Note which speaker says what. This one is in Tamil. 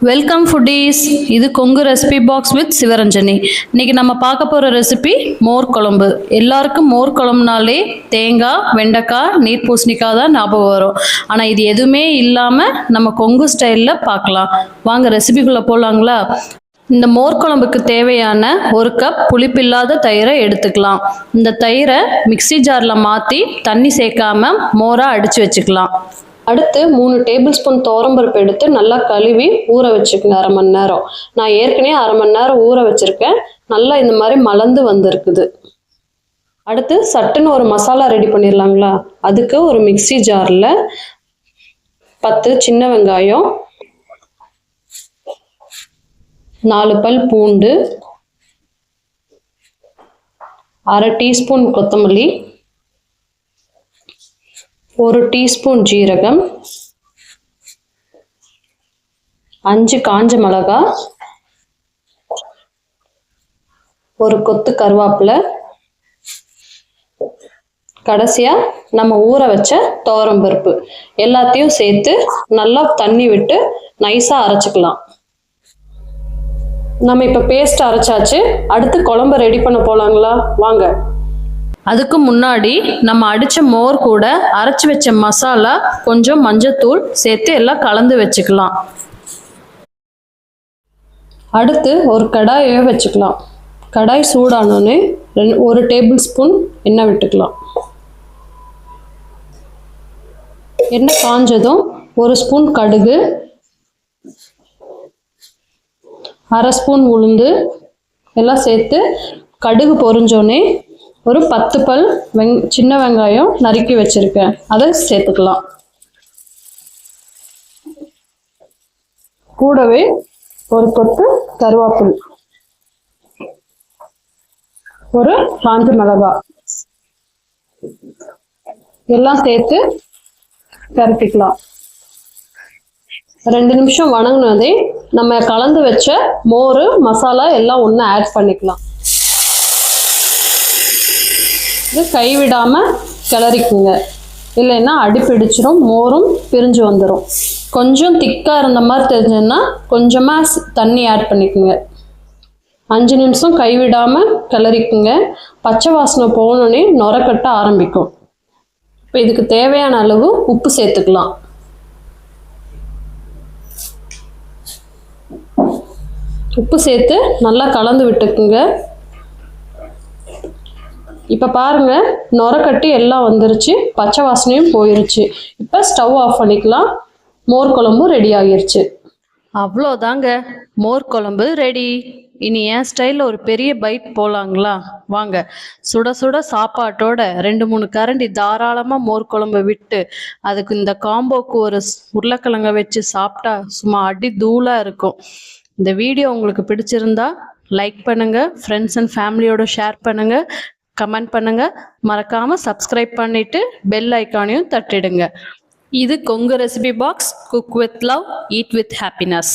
Speaker 1: Welcome foodies. இது Kongu recipe box with Sivaranjani. இன்னைக்கு நம்ம பார்க்க போகிற ரெசிபி மோர் குழம்பு. எல்லாருக்கும் மோர் குழம்புனாலே தேங்காய், வெண்டைக்காய், நீர் பூசணிக்காய் தான் ஞாபகம் வரும். ஆனால் இது எதுவுமே இல்லாமல் நம்ம கொங்கு ஸ்டைலில் பார்க்கலாம். வாங்க ரெசிபிக்குள்ளே போகலாங்களா? இந்த மோர் குழம்புக்கு தேவையான 1 கப் புளிப்பில்லாத தயிரை எடுத்துக்கலாம். இந்த தயிரை மிக்சி ஜாரில் மாற்றி தண்ணி சேர்க்காம மோராக அடித்து வச்சுக்கலாம். அடுத்து 3 டேபிள் ஸ்பூன் துவரம்பருப்பு எடுத்து நல்லா கழுவி ஊற வச்சுக்கோங்க 1/2 மணி நேரம். நான் ஏற்கனவே 1/2 மணி நேரம் ஊற வச்சுருக்கேன். நல்லா இந்த மாதிரி மலர்ந்து வந்திருக்குது. அடுத்து சட்டுன்னு ஒரு மசாலா ரெடி பண்ணிடலாங்களா? அதுக்கு ஒரு மிக்சி ஜாரில் 10 சின்ன வெங்காயம், 4 பல் பூண்டு, 1/2 டீஸ்பூன் கொத்தமல்லி, 1 டீஸ்பூன் ஜீரகம், 5 காஞ்ச மிளகாய், 1 கொத்து கருவேப்பிலை, கடைசியாக நம்ம ஊற வச்ச துவரம்பருப்பு எல்லாத்தையும் சேர்த்து நல்லா தண்ணி விட்டு நைஸாக அரைச்சிக்கலாம். நம்ம இப்போ பேஸ்ட் அரைச்சாச்சு. அடுத்து குழம்பு ரெடி பண்ண போகலாங்களா? வாங்க. அதுக்கு முன்னாடி நம்ம அடித்த மோர் கூட அரைச்சி வச்ச மசாலா, கொஞ்சம் மஞ்சத்தூள் சேர்த்து எல்லாம் கலந்து வச்சுக்கலாம். அடுத்து ஒரு கடாயை வச்சுக்கலாம். கடாய் சூடானோன்னு 1 டேபிள் ஸ்பூன் எண்ணெய் விட்டுக்கலாம். எண்ணெய் காஞ்சதும் 1 ஸ்பூன் கடுகு, 1/2 ஸ்பூன் உளுந்து எல்லாம் சேர்த்து கடுகு பொரிஞ்சோன்னே ஒரு 10 பல் சின்ன வெங்காயம் நறுக்கி வச்சிருக்கேன், அதை சேர்த்துக்கலாம். கூடவே 1 கொத்து கருவேப்பிலை, 1 காஞ்ச மிளகாய் எல்லாம் சேர்த்து கரைச்சிக்கலாம். 2 நிமிஷம் வணங்கினதே நம்ம கலந்து வச்ச மோர் மசாலா எல்லாம் ஒன்று ஆட் பண்ணிக்கலாம். இது கைவிடாமல் கிளறிக்குங்க, இல்லைன்னா அடிப்பிடிச்சிடும், மோரும் பிரிஞ்சு வந்துடும். கொஞ்சம் திக்காக இருந்த மாதிரி தெரிஞ்சதுன்னா கொஞ்சமாக தண்ணி ஆட் பண்ணிக்கோங்க. 5 நிமிஷம் கைவிடாமல் கிளறிக்குங்க. பச்சை வாசனை போனோடனே நுரக்கட்ட ஆரம்பிக்கும். இப்போ இதுக்கு தேவையான அளவு உப்பு சேர்த்துக்கலாம். உப்பு சேர்த்து நல்லா கலந்து விட்டுக்குங்க. இப்போ பாருங்க, நுரக்கட்டி எல்லாம் வந்துருச்சு, பச்சை வாசனையும் போயிருச்சு. இப்போ ஸ்டவ் ஆஃப் பண்ணிக்கலாம். மோர் குழம்பு ரெடி ஆகிருச்சு. அவ்வளோதாங்க, மோர் குழம்பு ரெடி. இனி என் ஸ்டைலில் ஒரு பெரிய பைட் போகலாங்களா? வாங்க. சுட சுட சாப்பாட்டோட 2-3 கரண்டி தாராளமாக மோர் குழம்பு விட்டு அதுக்கு இந்த காம்போக்கு ஒரு உருளைக்கிழங்க வச்சு சாப்பிட்டா சும்மா அடி தூளாக இருக்கும். இந்த வீடியோ உங்களுக்கு பிடிச்சிருந்தா லைக் பண்ணுங்கள், ஃப்ரெண்ட்ஸ் அண்ட் ஃபேமிலியோட ஷேர் பண்ணுங்கள், கமெண்ட் பண்ணுங்கள், மறக்காமல் சப்ஸ்கிரைப் பண்ணிவிட்டு பெல் ஐக்கானையும் தட்டிடுங்க. இது Kongu recipe box. Cook with love, eat with happiness.